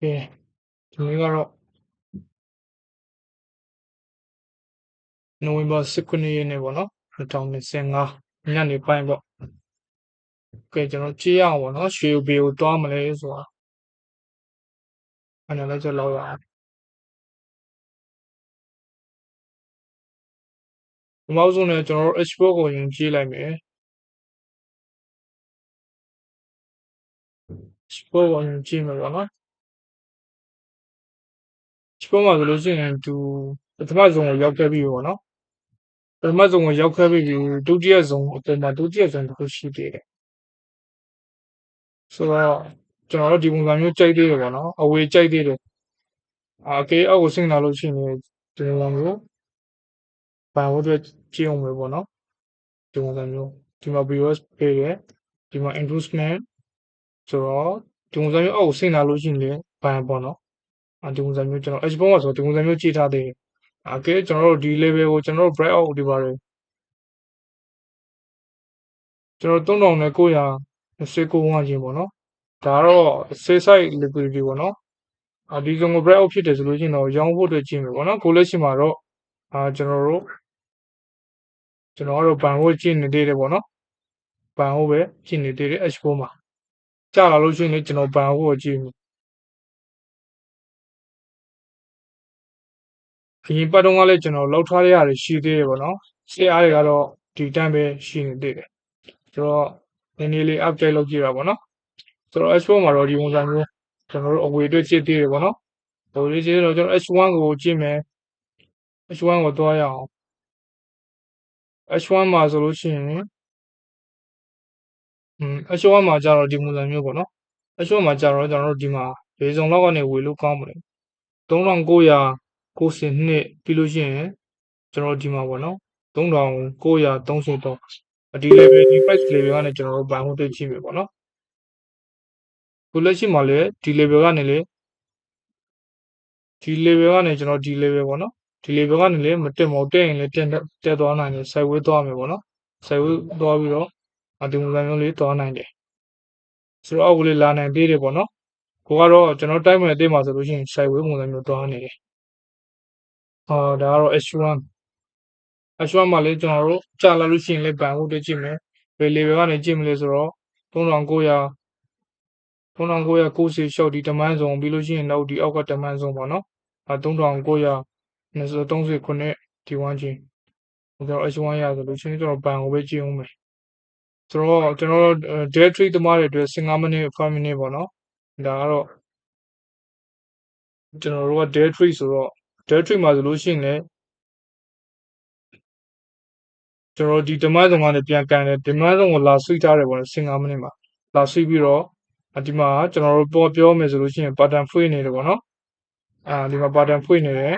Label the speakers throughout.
Speaker 1: ကဲဒီနေ့ကတော့နိုဝင်ဘာ19ရက်နေ့ပေါ့နော်2025ညနေပိုင်းပေါ့ကဲကျွန်တော်ကြည့်ရအောင်ပေါ့နော်ရွှေဘီကိုတွားမလဲဆိုတာအဲ့ဒါလည်းကျွန်တော်လောက်ရအောင်ဒီမောက်ဆုံးနဲ့ကျွန်တော်တို့ export ကိုရင်ကြည့်လိုက်မယ် export ကိုရင်ကြည့်မယ်ပေါ့နော် export မှာဆိုလို့ရှိရင်သူပထမဆုံးကိုရောက်ခဲ့ပြီပေါ့နော်ပထမဆုံးကိုရောက်ခဲ့ပြီဒုတိယဆုံးအပေါ်မှာဒုတိယဆုံးတစ်ခုရှိသေးတယ်ဆိုတော့ကျွန်တော်တို့ဒီပုံစံမျိုးကြိုက်သေးတယ်ပေါ့နော်အဝေးကြိုက်သေးတယ်အကေအောက်ကိုဆင်းလာလို့ရှိရင်ဒီပုံစံမျိုးဘာလို့အတွက်ကြည့်အောင်ပဲပေါ့နော်ဒီပုံစံမျိုးဒီမှာ BOS ပေးတယ်ဒီမှာ inducement ဆိုတော့ဒီပုံစံမျိုးအောက်ကိုဆင်းလာလို့ရှိရင်လည်းဘန်ပေါ့နော်ဒီပုံစံမျိုးကျွန်တော် H-bomb ဆိုဒီပုံစံမျိုးကြည့်ထားသေးတယ်ကဲကျွန်တော်တို့ဒီ level ကိုကျွန်တော်တို့ break out ဒီပါတယ်ကျွန်တော်3929ဝန်းကျင်ပေါ့နော်ဒါကတော့ sell side liquidity ပေါ့နော်ဒီကောင်ကို break out ဖြစ်တယ်ဆိုလို့ရှိရင်တော့ရောင်းဖို့အတွက်ကြည့်မယ်ပေါ့နော်ကိုလက်ရှိမှာတော့ကျွန်တော်ကတော့ဘန်ဖို့ကြည့်နေသေးတယ်ပေါ့နော်ဘန်ဖို့ပဲကြည့်နေသေးတယ် H-bomb မှာကြာလာလို့ရှိရင်လည်းကျွန်တော်ဘန်ဖို့ကြည့်မယ်အရင်ပတ်တုန်းကလည်းကျွန်တော်လောက်ထားရတာရှိသေးတယ်ပေါ့နော်ဆေးအားတွေကတော့ဒီတိုင်းပဲရှိနေသေးတယ်ဆိုတော့နည်းနည်းလေး update လုပ်ကြည့်တာပေါ့နော်ဆိုတော့ H4 မှာတော့ဒီပုံစံမျိုးကျွန်တော်တို့အဝေအတွက်ကြည့်သေးတယ်ပေါ့နော်ဟိုလေးကြည့်တော့ကျွန်တော် H1 ကိုကြည့်မယ် H1 ကိုတွားရအောင် H1 မှာဆိုလို့ရှိရင်H1 မှာကျတော့ဒီပုံစံမျိုးပေါ့နော် H1 မှာကျတော့ကျွန်တော်တို့ဒီမှာရေစုံလောက်ကနေဝေလို့ကောင်းမလဲ3992ပြီးလို့ရှိရင်ကျွန်တော်ဒီမှာပေါ့နော်3933ဒီ level ဒီ price level ကနေကျွန်တော်တို့ဘန်ဟုတ်တွေ့ကြည့်မယ်ပေါ့နော်ခုလက်ရှိမှာလည်းဒီ level ကနေလေဒီ level ကနေကျွန်တော်ဒီ level ပေါ့နော်ဒီ level ကနေလည်းမတက်မဟုတ်တက်ရင်လည်းတက်သွားနိုင်တယ် sideways သွားမယ်ပေါ့နော် sideways သွားပြီးတော့ဒီပုံစံမျိုးလေးသွားနိုင်တယ်ဆိုတော့အောက်ကလေးလာနိုင်သေးတယ်ပေါ့နော်ကိုကတော့ကျွန်တော်တိုက်မယ်အသေးမှာဆိုလို့ရှိရင် sideways ပုံစံမျိုးသွားနေတယ်ဒါကတော့ H1 မှာလည်းကျွန်တော်တို့ကြာလာလို့ရှိရင်လည်းဘန်ဟုတ်တွေ့ကြည့်မယ်ဘယ် level ကနေကြည့်မလဲဆိုတော့3990ရှော့ဒီတမန်ဆုံးပြီးလို့ရှိရင်နောက်ဒီအောက်ကတမန်ဆုံးပေါ့နော်3929ဒီဝန်းကျင်ကျွန်တော် H1 ရဆိုလို့ရှိရင်ကျွန်တော်ဘန်ကိုပဲကြည့်အောင်မယ်ဆိုတော့ကျွန်တော် day trade သမားတွေအတွက်15မိနစ်5မိနစ်ပေါ့နော်ဒါကတော့ကျွန်တော်တို့က day trade ဆိုတော့ day trade မှာဆိုလို့ရှိရင်လည်းကျွန်တော်ဒီတမန်ဆုံးကနေပြန်ကန်တယ်ဒီမန်ဆုံးကိုလာဆွေးထားတယ်ပေါ့နော်15မိနစ်မှာလာဆွေးပြီးတော့ဒီမှာကျွန်တော်တို့ပြောမယ်ဆိုလို့ရှိရင် pattern ဖွင့်နေတယ်ပေါ့နော်ဒီမှာ pattern ဖွင့်နေတယ်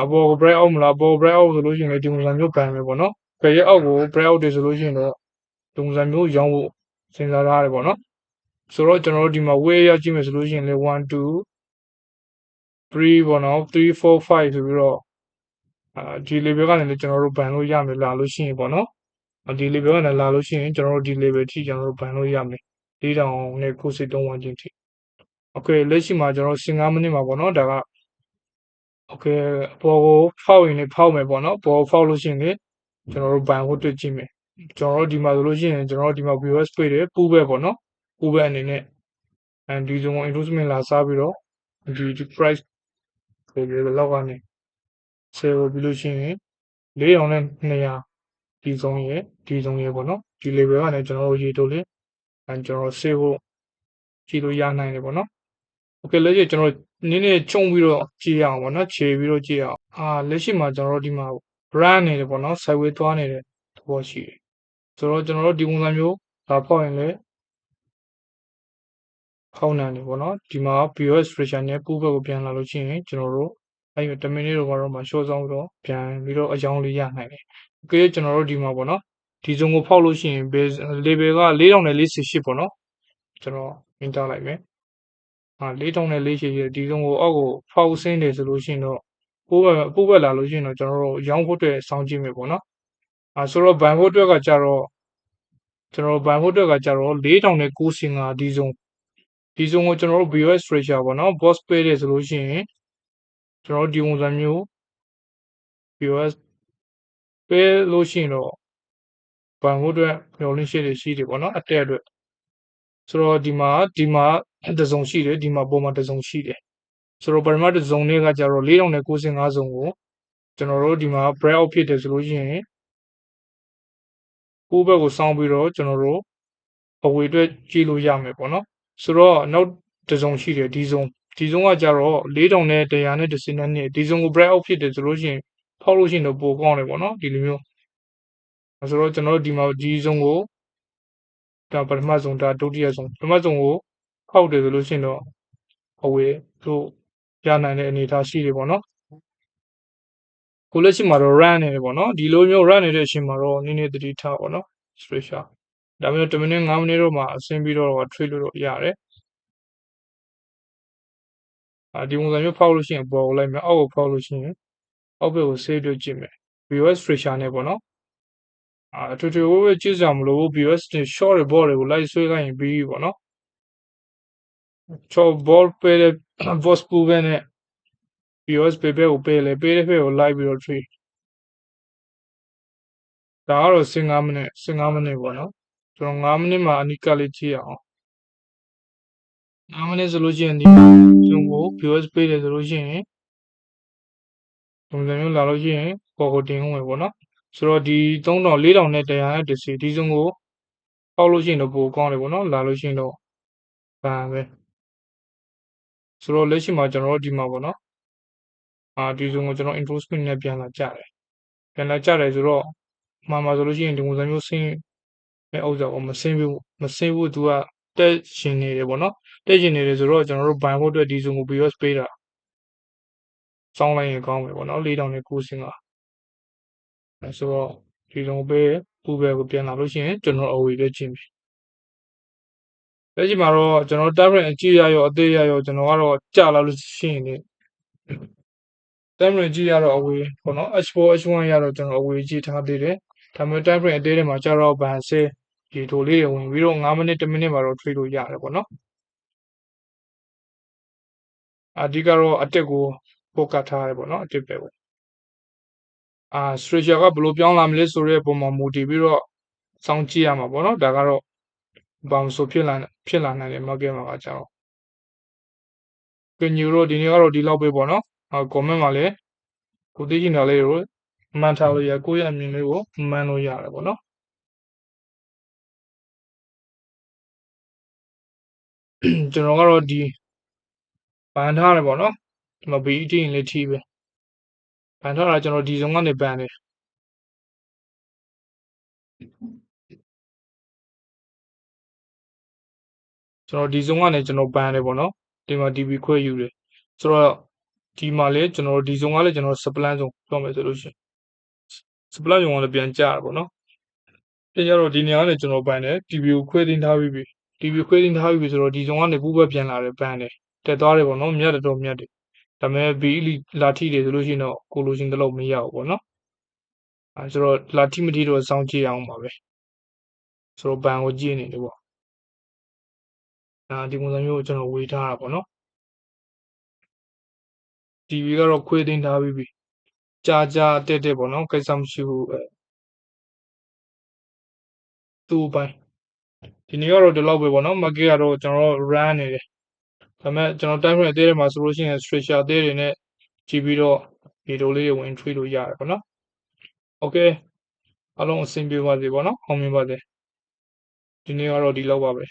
Speaker 1: အပေါ်ကို break out မလားအပေါ် break out ဆိုလို့ရှိရင်လည်းဒီပုံစံမျိုးကန်မယ်ပေါ့နော်ဘယ်ရဲ့အောက်ကို break out တွေဆိုလို့ရှိရင်တော့ဒီပုံစံမျိုးရောင်းဖို့စဉ်းစားထားတယ်ပေါ့နော်ဆိုတော့ကျွန်တော်တို့ဒီမှာ weight ရကြည့်မယ်ဆိုလို့ရှိရင်လည်း1 2 3ပေါ့နော်3 4 5ဆိုပြီးတော့ဒီ level ကနေလည်းကျွန်တော်တို့ဘန်လို့ရမယ်လာလို့ရှိရင်ပေါ့နော်ဒီ level ကနေလာလို့ရှိရင်ကျွန်တော်တို့ဒီ level ထိကျွန်တော်တို့ဘန်လို့ရမယ်4000နဲ့93ဝန်းကျင်ထိโอเคလက်ရှိမှာကျွန်တော်15မိနစ်မှာပေါ့နော်ဒါကโอเคအပေါ်ကိုဖောက်ရင်လည်းဖောက်မယ်ပေါ့နော်ပေါ်ဖောက်လို့ရှိရင်လည်းကျွန်တော်တို့ဘန်ဟုတ်တွေ့ကြည့်မယ်ကျွန်တော်တို့ဒီမှာဆိုလို့ရှိရင်ကျွန်တော်တို့ဒီမှာ BOS တွေ့တယ်ပူးပဲပေါ့နော်ပူးပဲအနေနဲ့ဒီဇုံကို inducement လာစားပြီးတော့ဒီ price တွေလောက်ကနေ10ကိုပြီးလို့ရှိရင်4000နဲ့200ဒီဇုံရယ်ပေါ့နော်ဒီ level ကနေကျွန်တော်တို့ရေတိုးလေးကျွန်တော် save ဖို့ကြည့်လို့ရနိုင်တယ်ပေါ့နော်โอเคလက်ရှိကျွန်တော်နည်းနည်းချုံပြီးတော့ကြည့်ရအောင်ပေါ့နော်ခြေပြီးတော့ကြည့်ရအောင်လက်ရှိမှာကျွန်တော်တို့ဒီမှာ run နေတယ်ပေါ့နော် sideways သွားနေတဲ့သဘောရှိတယ်ဆိုတော့ကျွန်တော်တို့ဒီပုံစံမျိုးဒါဖောက်ရင်လည်းဖောက်နိုင်တယ်ပေါ့နော်ဒီမှာ BOS pressure နဲ့ပူးဘက်ကိုပြန်လာလို့ရှိရင်ကျွန်တော်တို့10 minute တော့ကတော့မှ short ဆောင်ပြီးတော့ပြန်ပြီးတော့အကြောင်းလေးရနိုင်တယ်โอเคကျွန်တော်တို့ဒီမှာပေါ့နော်ဒီဇုံကိုဖောက်လို့ရှိရင် base level က4048ပေါ့နော်ကျွန်တော်မြင်ထားလိုက်မယ်4048ဒီဇုံကိုအောက်ကိုဖောက်ဆင်းတယ်ဆိုလို့ရှိရင်တော့ပို့ဘက်လာလို့ရှိရင်တော့ကျွန်တော်တို့ရောင်းဖို့အတွက်စောင့်ကြည့်မယ်ပေါ့နော်ဆိုတော့ဘန်ဖို့အတွက်ကကြတော့ကျွန်တော်ဘန်ဖို့အတွက်ကကြတော့4095ဒီဇုံ ဒီဇုံကိုကျွန်တော်တို့ BOS Treasure ပေါ့နော် boss ပေးတယ်ဆိုလို့ရှိရင်ကျွန်တော်တို့ဒီပုံစံမျိုး BOS ပေးလို့ရှိရင်တော့ဘန်ဖို့အတွက်မျှော်လင့်ချက်တွေရှိတယ်ပေါ့နော်အတက်အတွက်ဆိုတော့ဒီမှာတစ်စုံရှိတယ်ဒီမှာပုံမှာတစ်စုံရှိတယ်ဆိုတော့ပထမတစ်စုံတွေကကြတော့4095စုံကိုကျွန်တော်တို့ဒီမှာ break out ဖြစ်တယ်ဆိုလို့ရှိရင်ကိုယ့်ဘက်ကိုစောင်းပြီးတော့ကျွန်တော်တို့အဝေအတွက်ကြည့်လို့ရမယ်ပေါ့နော်ဆိုတော့နောက်တစ်စုံရှိတယ်ဒီစုံကကြတော့4000နဲ့100နဲ့10နဲ့ဒီစုံကို break out ဖြစ်တယ်ဆိုလို့ရှိရင်ဖောက်လို့ရှိရင်တော့ပိုကောင်းတယ်ပေါ့နော်ဒီလိုမျိုးဆိုတော့ကျွန်တော်တို့ဒီမှာဒီစုံကိုဒါပထမစုံဒါဒုတိယစုံပထမစုံကိုဖောက်တယ်ဆိုလို့ရှိရင်တော့အဝေတို့ရနိုင်တဲ့အနေအထားရှိတယ်ပေါ့နော်ကိုလက်ရှိမှာတော့ run နေတယ်ပေါ့နော်ဒီလိုမျိုး run နေတဲ့အချိန်မှာတော့နည်းနည်းသတိထားပေါ့နော် stretcher ဒါမျိုး10မိနစ်5မိနစ်တော့မှအဆင်းပြီးတော့ trade လို့ရတယ်ဒီပုံစံမျိုးဖောက်လို့ရှိရင်ပေါ်ကိုလိုက်မယ်အောက်ကိုဖောက်လို့ရှိရင်အောက်ဘက်ကို save လုပ်ကြည့်မယ် BOS stretcher နဲ့ပေါ့နော်အထူးထူးပဲကြည့်ကြမလို့ BOS short တွေ ball တွေကိုလိုက်ဆွဲခိုင်းရင်ပြီးပေါ့နော် short ball ပေးတဲ့ boss ပူပဲနဲ့ BOS ပေးဘက်ကိုပေးလေပေးတဲ့ဘက်ကိုလိုက်ပြီးတော့ trade ဒါကတော့15မိနစ်ပေါ့နော်ကျွန်တော်5မိနစ်မှာအနိကလေးကြည့်အောင်5မိနစ်ဆိုလို့ရှိရင်ဒီကျွန်တော် BOS ပေးတယ်ဆိုလို့ရှိရင်ပုံစံမျိုးလာလို့ရှိရင်ပေါ်ကိုတင်ဝင်ပေါ့နော်ဆိုတော့ဒီ3000 4000နဲ့100နဲ့10ဒီစုံကိုပေါက်လို့ရှိရင်တော့ပိုကောင်းတယ်ပေါ့နော်လာလို့ရှိရင်တော့ဘာပဲဆိုတော့လက်ရှိမှာကျွန်တော်တို့ဒီမှာပေါ့နော်ဒီစုံကိုကျွန်တော် intro screen နဲ့ပြန်လာကြတယ်ဆိုတော့မှာဆိုလို့ရှိရင်ဒီပုံစံမျိုးဆင်းမဲ့ဥစ္စာကိုမဆင်းဘူးသူကတက်ရှင်နေတယ်ပေါ့နော်တက်ရှင်နေတယ်ဆိုတော့ကျွန်တော်တို့ဘန်ဖို့အတွက်ဒီစုံကို BOS ပေးတာစောင်းလိုက်ရင်ကောင်းမယ်ပေါ့နော်4000နဲ့9ဆင်းကဆိုတော့ဒီစုံပေးပူပဲကိုပြန်လာလို့ရှိရင်ကျွန်တော်အဝေပဲကြည့်မယ်လက်ရှိမှာတော့ကျွန်တော် target အကြည့်ရရောအသေးရရောကျွန်တော်ကတော့ကြာလာလို့ရှိရင် time range ကြည့်ရတော့အဝေးပေါ့နော် H4 H1 ရတော့ကျွန်တော်အဝေးကြည့်ထားသေးတယ်ဒါပေမဲ့ time frame အသေးတွေမှာကြာတော့ဘန်ဆဲဒီထိုလေးတွေဝင်ပြီးတော့9မိနစ်10မိနစ်မှာတော့ trade လို့ရတယ်ပေါ့နော်အဓိကတော့အတက်ကို focus ထားရတယ်ပေါ့နော်အတက်ပဲပေါ့structure ကဘယ်လိုပြောင်းလာမလဲဆိုတဲ့ပုံမှာမူတည်ပြီးတော့စောင့်ကြည့်ရမှာပေါ့နော်ဒါကတော့ဘာမှဆိုဖြစ်လာနိုင်တယ် market မှာကကြာတော့ကညူတော့ဒီနေ့ကတော့ဒီလောက်ပဲပေါ့နော်comment မှာလည်းကိုသိချင်တာလေးကိုမှန်ထားလို့ရကိုယ့်ရဲ့အမြင်လေးကိုမှန်လို့ရတယ်ပေါ့နော်ကျွန်တော်ကတော့ဒီဘန်ထားတယ်ပေါ့နော်ဒီမှာ BET ရင်လေးထိပဲဘန်ထားတာကျွန်တော်ဒီစုံကနေဘန်တယ်ကျွန်တော်ဒီစုံကနေကျွန်တော်ဘန်တယ်ပေါ့နော်ဒီမှာ DB ခွဲယူတယ်ဆိုတော့ဒီမှာလေကျွန်တော်ဒီစုံကလည်းကျွန်တော် supply စုံပြောမယ်ဆိုလို့ရှိရင် supply စုံကလည်းပြန်ကျတယ်ပေါ့နော်အဲကြတော့ဒီနေရာကနေကျွန်တော်ဘန်တယ် DB ကိုခွဲသိမ်းထားပြီးပြီ DB ခွဲသိမ်းထားပြီးပြီဆိုတော့ဒီစုံကနေပူပဲပြန်လာတယ်ဘန်တယ်တက်သွားတယ်ပေါ့နော်မြတ်တော်မြတ်တယ်ဒါပေမဲ့ BE လာထိတယ်ဆိုလို့ရှိရင်တော့ကိုလိုချင်တဲ့လောက်မရဘူးပေါ့နော်ဆိုတော့လာထိမထိတော့စောင့်ကြည့်အောင်ပါပဲဆိုတော့ဘန်ကိုကြည့်နေတယ်ပေါ့ဒီပုံစံမျိုးကိုကျွန်တော်ဝေထားတာပေါ့နော် TV ကတော့ခွေးသိမ်းထားပြီးပြီကြာတက်ပေါ့နော်ကိစ္စမရှိဘူးသူ့အပိုင်းဒီနေ့ကတော့ဒီလောက်ပဲပေါ့နော် market ကတော့ကျွန်တော် run နေတယ်ဒါပေမဲ့ကျွန်တော် time frame အသေးတွေမှာဆိုလို့ရှိရင် stretcher အသေးတွေနဲ့ကြည့်ပြီးတော့ဗီဒီယိုလေးတွေဝင် trade လို့ရတယ်ပေါ့နော် okay အားလုံးအဆင်ပြေပါစေပေါ့နော်အောင်မြင်ပါစေဒီနေ့ကတော့ဒီလောက်ပါပဲ